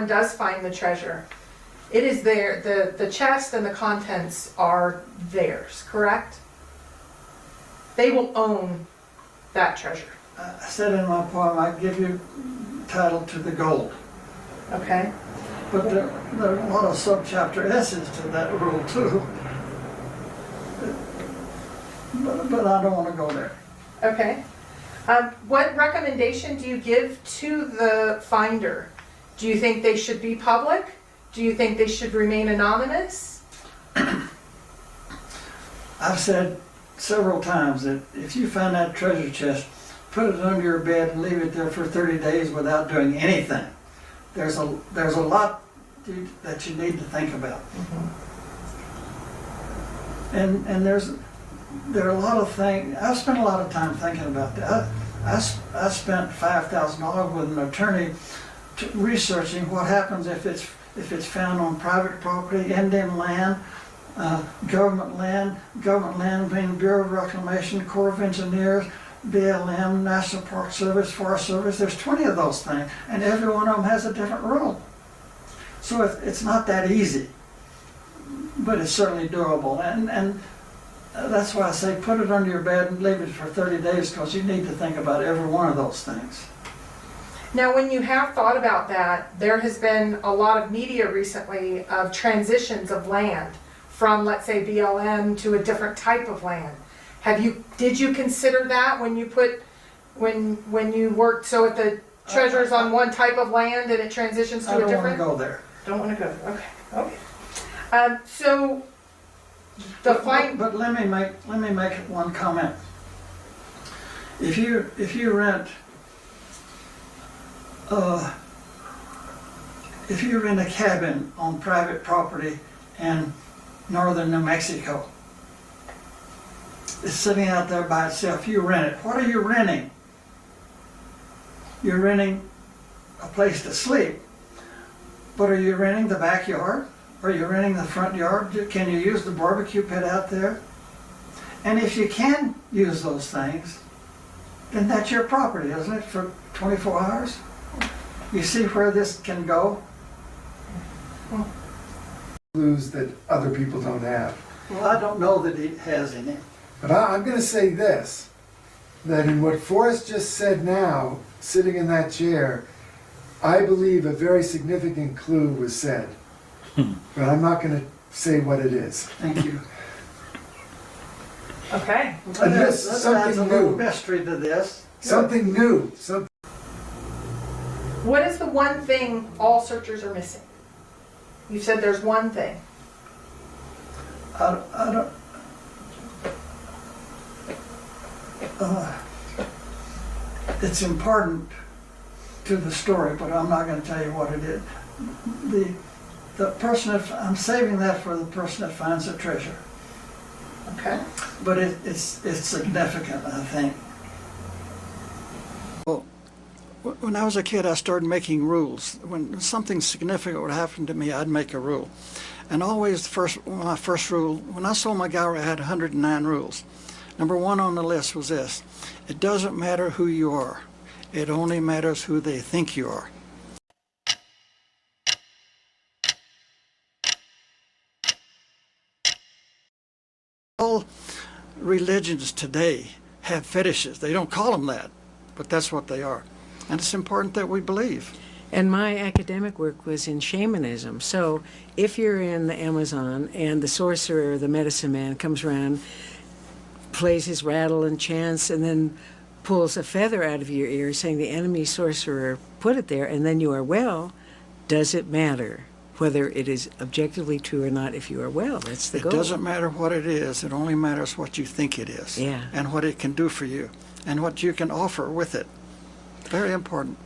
does find the treasure, it is there, the chest and the contents are theirs, correct? They will own that treasure. I said in my poem, I'd give you title to the gold. Okay. But there are a lot of subchapter S's to that rule too. But I don't want to go there. Okay. What recommendation do you give to the finder? Do you think they should be public? Do you think they should remain anonymous? I've said several times that if you find that treasure chest, put it under your bed and leave it there for 30 days without doing anything. There's a lot that you need to think about. And there are a lot of things. I've spent a lot of time thinking about that. I spent $5,000 with an attorney researching what happens if it's found on private property, Indian land, government land being Bureau of Reclamation, Corps of Engineers, BLM, National Park Service, Forest Service. There's 20 of those things, and every one of them has a different rule. So it's not that easy, but it's certainly doable. And that's why I say put it under your bed and leave it for 30 days, because you need to think about every one of those things. Now, when you have thought about that, there has been a lot of media recently of transitions of land from, let's say, BLM to a different type of land. Did you consider that when you worked, so if the treasure's on one type of land and it transitions to a different? I don't want to go there. Don't want to go there, okay. So, But let me make one comment. If you rent a cabin on private property in northern New Mexico, it's sitting out there by itself. You rent it. What are you renting? You're renting a place to sleep. But are you renting the backyard? Are you renting the front yard? Can you use the barbecue pit out there? And if you can use those things, then that's your property, isn't it, for 24 hours? You see where this can go? Clues that other people don't have. Well, I don't know that it has any. But I'm going to say this, that in what Forrest just said now, sitting in that chair, I believe a very significant clue was said. But I'm not going to say what it is. Thank you. okay. And this is Let's something add a little new. mystery to this. Something new. What is the one thing all searchers are missing? You said there's one thing. I don't. It's important to the story, but I'm not going to tell you what it is. The person I'm saving that for the person that finds the treasure. Okay. But it's significant, I think. Well, when I was a kid, I started making rules. When something significant would happen to me, I'd make a rule. And always my first rule, when I sold my gallery, I had 109 rules. Number one on the list was this: it doesn't matter who you are. It only matters who they think you are. All religions today have fetishes. They don't call them that, but that's what they are. And it's important that we believe. And my academic work was in shamanism. So if you're in the Amazon and the sorcerer, the medicine man, comes around, plays his rattle and chants, and then pulls a feather out of your ear saying the enemy sorcerer put it there, and then you are well, does it matter whether it is objectively true or not if you are well? That's the goal. It doesn't matter what it is. It only matters what you think it is. Yeah. And what it can do for you and what you can offer with it. Very important.